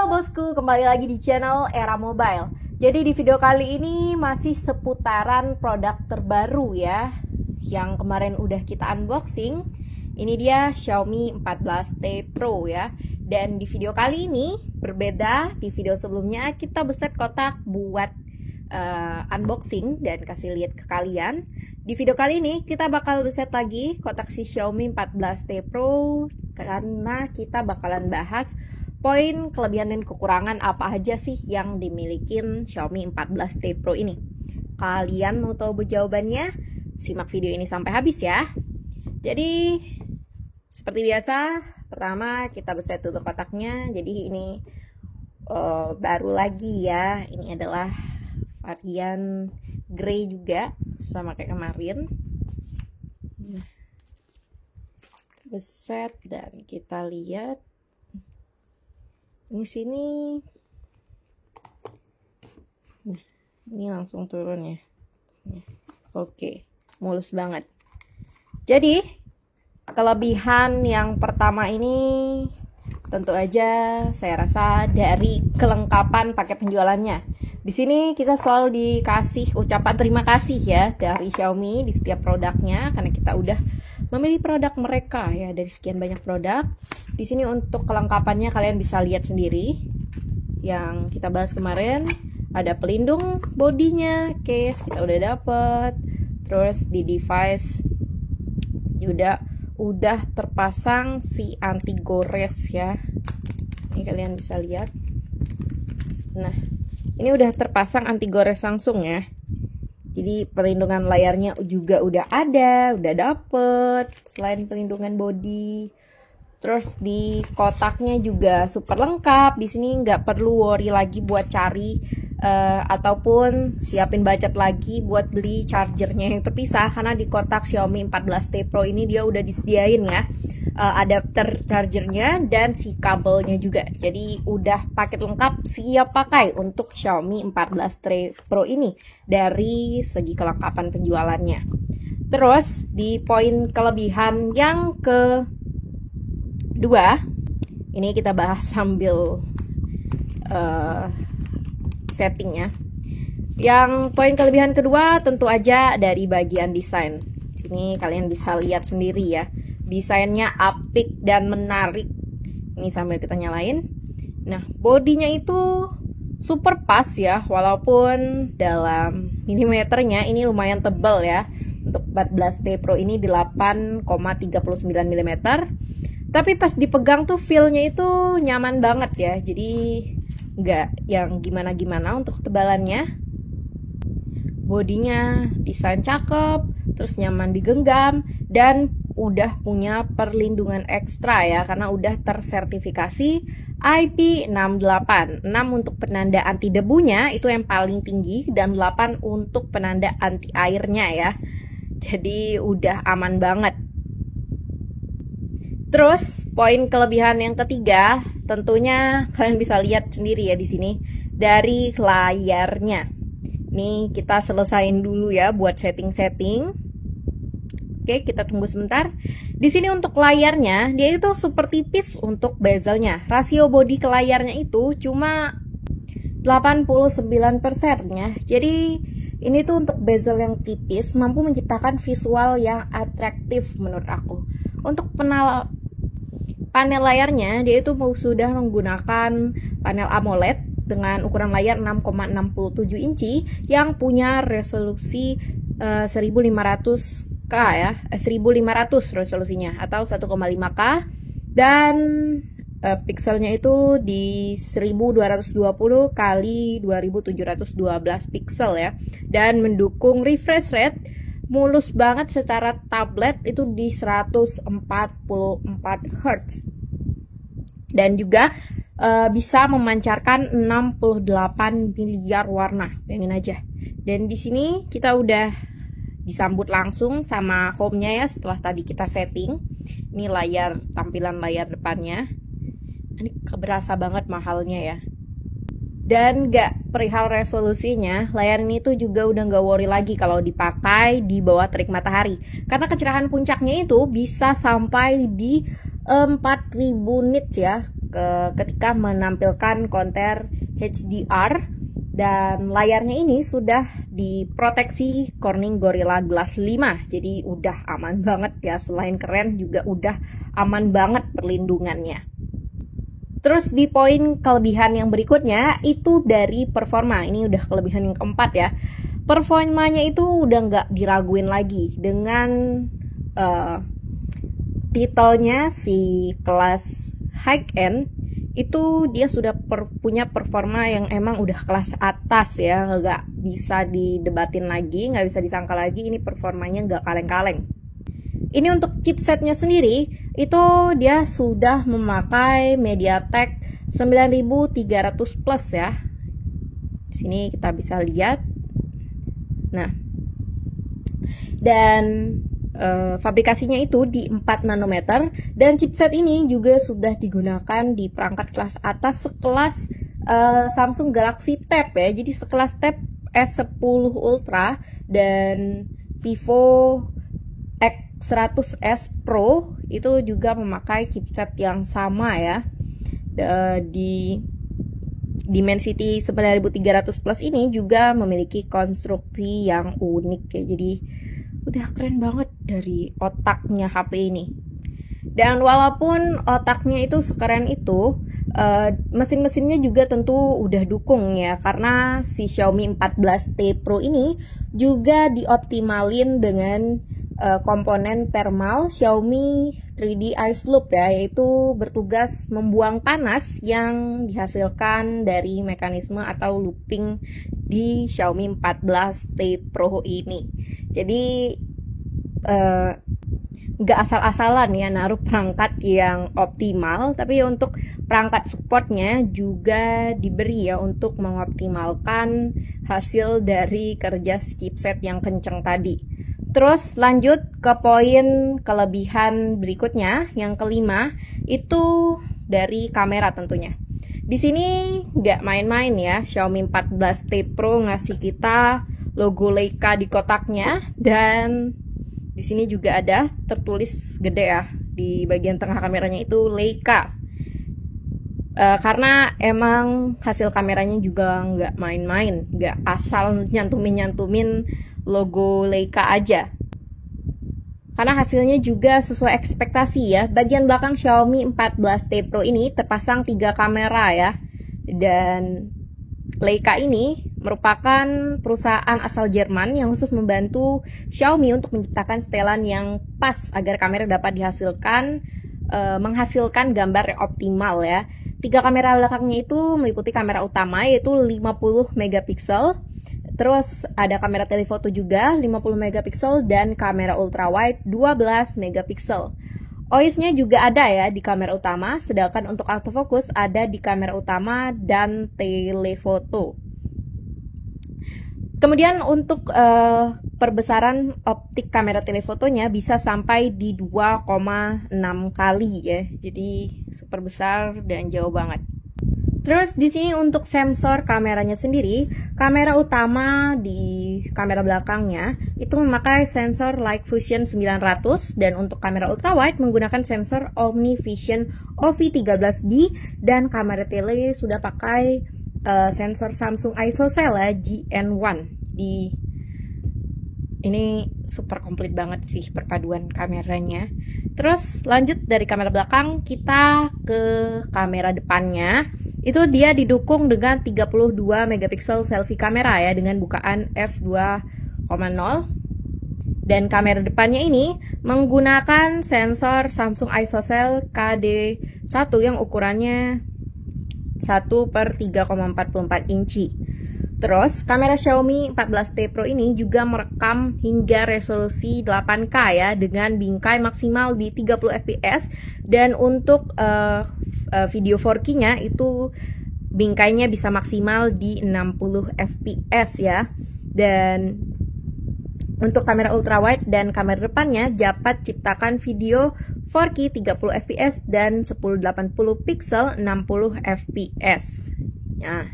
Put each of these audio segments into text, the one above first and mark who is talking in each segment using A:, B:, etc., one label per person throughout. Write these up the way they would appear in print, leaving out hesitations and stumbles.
A: bosku, kembali lagi di channel Era Mobile. Jadi di video kali ini masih seputaran produk terbaru ya, yang kemarin udah kita unboxing. Ini dia Xiaomi 14T Pro ya. Dan di video kali ini berbeda, di video sebelumnya kita beset kotak buat unboxing dan kasih lihat ke kalian. Di video kali ini kita bakal beset lagi kotak si Xiaomi 14T Pro, karena kita bakalan bahas poin kelebihan dan kekurangan apa aja sih yang dimilikin Xiaomi 14T Pro ini. Kalian mau tahu jawabannya? Simak video ini sampai habis ya. Jadi seperti biasa, pertama kita beset dulu kotaknya. Jadi ini baru lagi ya. Ini adalah varian grey juga, sama kayak kemarin. Beset dan kita lihat di sini. Nah, ini langsung turun ya. Oke, mulus banget. Jadi kelebihan yang pertama ini tentu aja saya rasa dari kelengkapan paket penjualannya. Di sini kita selalu dikasih ucapan terima kasih ya dari Xiaomi di setiap produknya, karena kita udah memilih produk mereka ya dari sekian banyak produk. Di sini untuk kelengkapannya kalian bisa lihat sendiri yang kita bahas kemarin. Ada pelindung bodinya, case kita udah dapet. Terus di device udah terpasang si anti gores ya. Ini kalian bisa lihat. Nah, ini udah terpasang anti gores langsung ya. Jadi perlindungan layarnya juga udah ada, udah dapet. Selain perlindungan body, terus di kotaknya juga super lengkap. Di sini nggak perlu worry lagi buat cari ataupun siapin budget lagi buat beli chargernya yang terpisah, karena di kotak Xiaomi 14T Pro ini dia udah disediain ya adapter chargernya dan si kabelnya juga. Jadi udah paket lengkap, siap pakai untuk Xiaomi 14T Pro ini dari segi kelengkapan penjualannya. Terus di poin kelebihan yang kedua, ini kita bahas sambil settingnya. Yang poin kelebihan kedua tentu aja dari bagian desain. Sini kalian bisa lihat sendiri ya. Desainnya apik dan menarik. Ini sambil kita nyalain. Nah, bodinya itu super pas ya, walaupun dalam milimeternya ini lumayan tebal ya. Untuk 14T Pro ini 8,39 mm. Tapi pas dipegang tuh feel-nya itu nyaman banget ya. Jadi nggak yang gimana-gimana untuk ketebalannya. Bodinya desain cakep, terus nyaman digenggam, dan udah punya perlindungan ekstra ya, karena udah tersertifikasi IP68. 6 untuk penanda anti debunya, itu yang paling tinggi, dan 8 untuk penanda anti airnya ya. Jadi udah aman banget. Terus poin kelebihan yang ketiga, tentunya kalian bisa lihat sendiri ya di sini dari layarnya. Nih kita selesain dulu ya buat setting-setting. Oke, kita tunggu sebentar. Di sini untuk layarnya, dia itu super tipis untuk bezelnya. Rasio bodi ke layarnya itu cuma 89% ya. Jadi ini tuh untuk bezel yang tipis mampu menciptakan visual yang atraktif menurut aku. Untuk panel layarnya, dia itu sudah menggunakan panel AMOLED dengan ukuran layar 6,67 inci yang punya resolusi 1500K ya, 1500 resolusinya atau 1,5K, dan pixelnya itu di 1220 kali 2712 pixel ya, dan mendukung refresh rate mulus banget secara tablet itu di 144 Hz, dan juga bisa memancarkan 68 miliar warna, bayangin aja. Dan di sini kita udah disambut langsung sama home-nya ya setelah tadi kita setting. Ini tampilan layar depannya. Ini keberasa banget mahalnya ya. Dan gak perihal resolusinya, layar ini tuh juga udah gak worry lagi kalau dipakai di bawah terik matahari, karena kecerahan puncaknya itu bisa sampai di 4000 nits ya. ketika menampilkan konten HDR, dan layarnya ini sudah diproteksi Corning Gorilla Glass 5. Jadi udah aman banget ya, selain keren juga udah aman banget perlindungannya. Terus di poin kelebihan yang berikutnya itu dari performa. Ini udah kelebihan yang keempat ya. Performanya itu udah nggak diraguin lagi dengan titelnya si kelas high-end. Itu dia sudah punya performa yang emang udah kelas atas ya, nggak bisa didebatin lagi, nggak bisa disangka lagi, ini performanya nggak kaleng-kaleng. Ini untuk chipsetnya sendiri, itu dia sudah memakai MediaTek 9300 plus ya. Di sini kita bisa lihat. Nah, dan fabrikasinya itu di 4 nanometer, dan chipset ini juga sudah digunakan di perangkat kelas atas sekelas Samsung Galaxy Tab ya. Jadi sekelas Tab S10 Ultra dan Vivo X100S Pro itu juga memakai chipset yang sama ya. Di Dimensity 9300 Plus ini juga memiliki konstruksi yang unik ya. Jadi udah keren banget dari otaknya HP ini. Dan walaupun otaknya itu sekeren itu, mesin-mesinnya juga tentu udah dukung ya, karena si Xiaomi 14T Pro ini juga dioptimalin dengan komponen thermal Xiaomi 3D Ice Loop ya, yaitu bertugas membuang panas yang dihasilkan dari mekanisme atau looping di Xiaomi 14T Pro ini. Jadi nggak asal-asalan ya naruh perangkat yang optimal, tapi untuk perangkat supportnya juga diberi ya untuk mengoptimalkan hasil dari kerja chipset yang kenceng tadi. Terus lanjut ke poin kelebihan berikutnya, yang kelima itu dari kamera tentunya. Di sini nggak main-main ya, Xiaomi 14T Pro ngasih kita logo Leica di kotaknya, dan di sini juga ada tertulis gede ya di bagian tengah kameranya itu Leica. Karena emang hasil kameranya juga nggak main-main, nggak asal nyantumin logo Leica aja. Karena hasilnya juga sesuai ekspektasi ya. Bagian belakang Xiaomi 14T Pro ini terpasang 3 kamera ya. Dan Leica ini merupakan perusahaan asal Jerman yang khusus membantu Xiaomi untuk menciptakan setelan yang pas agar kamera dapat menghasilkan gambar yang optimal ya. 3 kamera belakangnya itu meliputi kamera utama yaitu 50 megapiksel, terus ada kamera telefoto juga 50 megapiksel, dan kamera ultrawide 12 megapiksel. OIS-nya juga ada ya di kamera utama, sedangkan untuk autofocus ada di kamera utama dan telefoto. Kemudian untuk perbesaran optik kamera telefotonya bisa sampai di 2,6 kali ya. Jadi super besar dan jauh banget. Terus di sini untuk sensor kameranya sendiri, kamera utama di kamera belakangnya itu memakai sensor Light Fusion 900, dan untuk kamera ultrawide menggunakan sensor OmniVision OV13B, dan kamera tele sudah pakai sensor Samsung ISOCELL ya, GN1. Ini super komplit banget sih perpaduan kameranya. Terus lanjut dari kamera belakang kita ke kamera depannya. Itu dia didukung dengan 32 megapiksel selfie kamera ya, dengan bukaan f2.0. Dan kamera depannya ini menggunakan sensor Samsung ISOCELL KD1 yang ukurannya 1/3,44 inci. Terus kamera Xiaomi 14T Pro ini juga merekam hingga resolusi 8K ya, dengan bingkai maksimal di 30 fps, dan untuk video 4K-nya itu bingkainya bisa maksimal di 60 fps ya. Dan untuk kamera ultrawide dan kamera depannya dapat ciptakan video 4K 30 fps dan 1080 pixel 60 fps. Nah,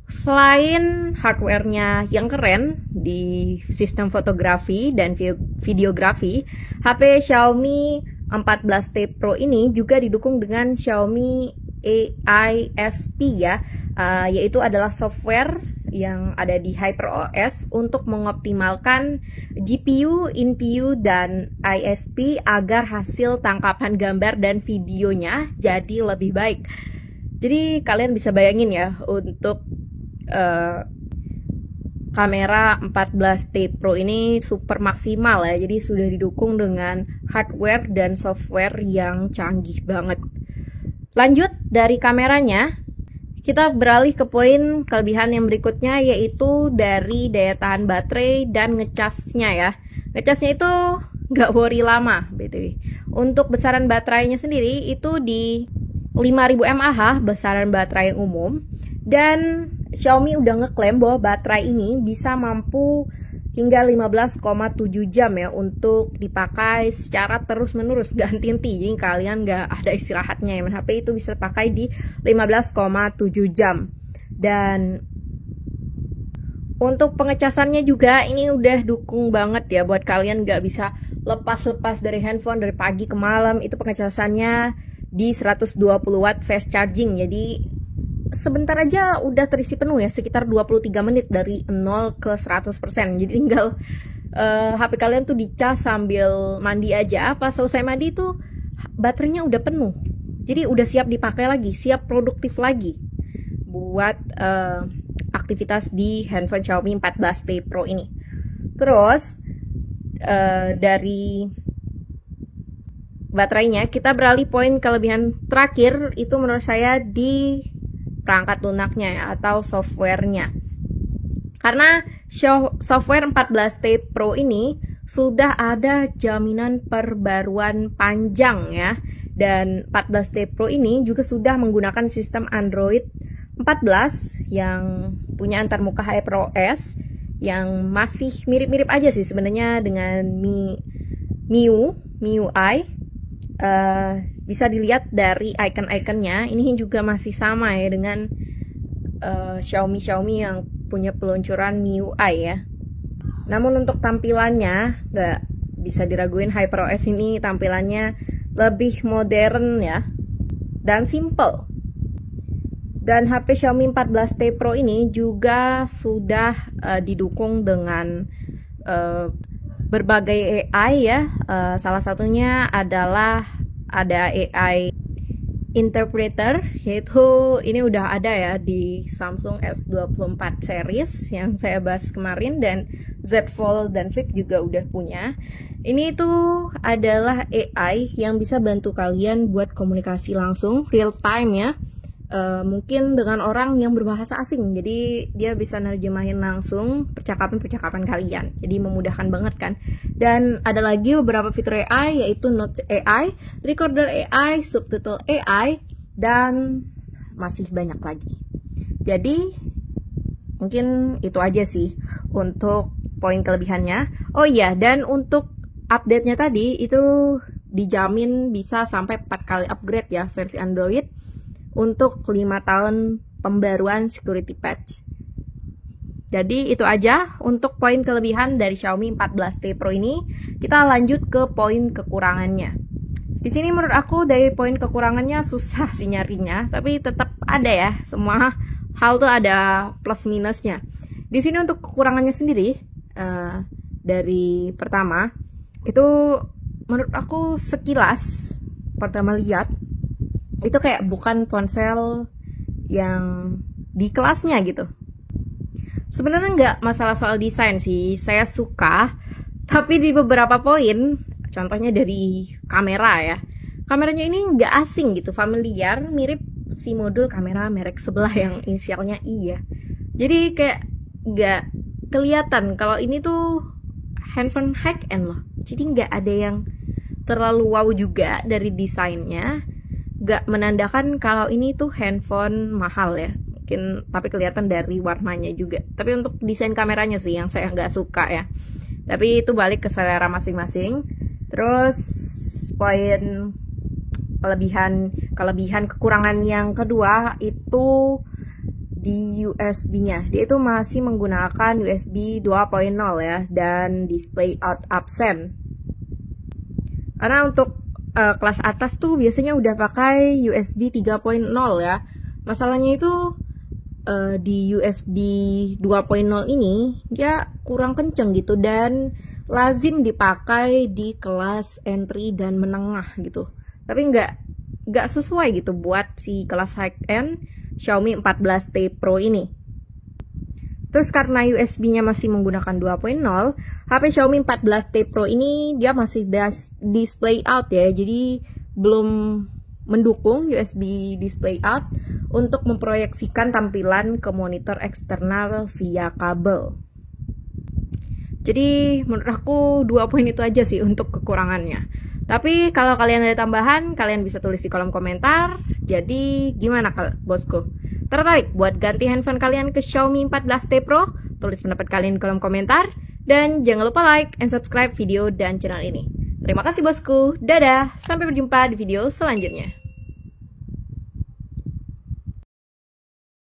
A: selain hardware-nya yang keren di sistem fotografi dan videografi, HP Xiaomi 14T Pro ini juga didukung dengan Xiaomi AISP ya, yaitu adalah software yang ada di HyperOS untuk mengoptimalkan GPU, NPU, dan ISP agar hasil tangkapan gambar dan videonya jadi lebih baik. Jadi kalian bisa bayangin ya, untuk kamera 14T Pro ini super maksimal ya. Jadi sudah didukung dengan hardware dan software yang canggih banget. Lanjut dari kameranya, kita beralih ke poin kelebihan yang berikutnya, yaitu dari daya tahan baterai dan ngecasnya ya. Ngecasnya itu nggak worry lama BTW. Untuk besaran baterainya sendiri itu di 5000 mAh besaran baterai umum, dan Xiaomi udah ngeklaim bahwa baterai ini bisa mampu hingga 15,7 jam ya untuk dipakai secara terus-menerus, gak henti-henti. Jadi kalian gak ada istirahatnya ya, HP itu bisa pakai di 15,7 jam. Dan untuk pengecasannya juga ini udah dukung banget ya buat kalian gak bisa lepas-lepas dari handphone dari pagi ke malam. Itu pengecasannya di 120 watt fast charging, jadi sebentar aja udah terisi penuh ya, sekitar 23 menit dari 0 ke 100%. Jadi tinggal HP kalian tuh dicas sambil mandi aja, pas selesai mandi tuh baterainya udah penuh, jadi udah siap dipakai lagi, siap produktif lagi buat aktivitas di handphone Xiaomi 14T Pro ini. Terus dari baterainya kita beralih poin kelebihan terakhir, itu menurut saya di perangkat lunaknya ya, atau softwarenya. Karena software 14T Pro ini sudah ada jaminan perbaruan panjang ya, dan 14T Pro ini juga sudah menggunakan sistem Android 14 yang punya antarmuka HyperOS yang masih mirip-mirip aja sih sebenarnya dengan MIUI. Bisa dilihat dari icon-iconnya, ini juga masih sama ya dengan Xiaomi yang punya peluncuran MIUI ya. Namun untuk tampilannya nggak bisa diraguin, HyperOS ini tampilannya lebih modern ya dan simple. Dan HP Xiaomi 14T Pro ini juga sudah didukung dengan berbagai AI ya. Salah satunya adalah ada AI interpreter, yaitu ini udah ada ya di Samsung S24 series yang saya bahas kemarin, dan Z Fold dan Flip juga udah punya. Ini tuh adalah AI yang bisa bantu kalian buat komunikasi langsung real time ya. Mungkin dengan orang yang berbahasa asing, jadi dia bisa nerjemahin langsung percakapan kalian, jadi memudahkan banget kan. Dan ada lagi beberapa fitur AI, yaitu Notes AI, Recorder AI, Subtitle AI, dan masih banyak lagi. Jadi mungkin itu aja sih untuk poin kelebihannya. Oh iya, dan untuk update-nya tadi itu dijamin bisa sampai 4 kali upgrade ya versi Android untuk 5 tahun pembaruan security patch. Jadi itu aja untuk poin kelebihan dari Xiaomi 14T Pro ini. Kita lanjut ke poin kekurangannya. Di sini menurut aku dari poin kekurangannya susah sih nyarinya, tapi tetap ada ya. Semua hal tuh ada plus minusnya. Di sini untuk kekurangannya sendiri, dari pertama itu menurut aku sekilas pertama lihat itu kayak bukan ponsel yang di kelasnya gitu. Sebenarnya nggak masalah soal desain sih, saya suka, tapi di beberapa poin, contohnya dari kamera ya, kameranya ini nggak asing gitu, familiar, mirip si modul kamera merek sebelah yang inisialnya I ya. Jadi kayak nggak kelihatan kalau ini tuh handphone high-end loh. Jadi nggak ada yang terlalu wow juga dari desainnya, gak menandakan kalau ini tuh handphone mahal ya, mungkin, tapi kelihatan dari warnanya juga. Tapi untuk desain kameranya sih yang saya nggak suka ya, tapi itu balik ke selera masing-masing. Terus poin kelebihan kekurangan yang kedua itu di USB-nya. Dia itu masih menggunakan USB 2.0 ya, dan display out absent. Karena untuk kelas atas tuh biasanya udah pakai USB 3.0 ya. Masalahnya itu di USB 2.0 ini dia kurang kenceng gitu dan lazim dipakai di kelas entry dan menengah gitu. Tapi nggak sesuai gitu buat si kelas high end Xiaomi 14T Pro ini. Terus karena USB-nya masih menggunakan 2.0, HP Xiaomi 14T Pro ini dia masih display out ya. Jadi belum mendukung USB display out untuk memproyeksikan tampilan ke monitor eksternal via kabel. Jadi menurut aku 2 poin itu aja sih untuk kekurangannya. Tapi kalau kalian ada tambahan, kalian bisa tulis di kolom komentar. Jadi gimana bosku? Tertarik buat ganti handphone kalian ke Xiaomi 14T Pro? Tulis pendapat kalian di kolom komentar. Dan jangan lupa like and subscribe video dan channel ini. Terima kasih bosku. Dadah. Sampai berjumpa di video selanjutnya.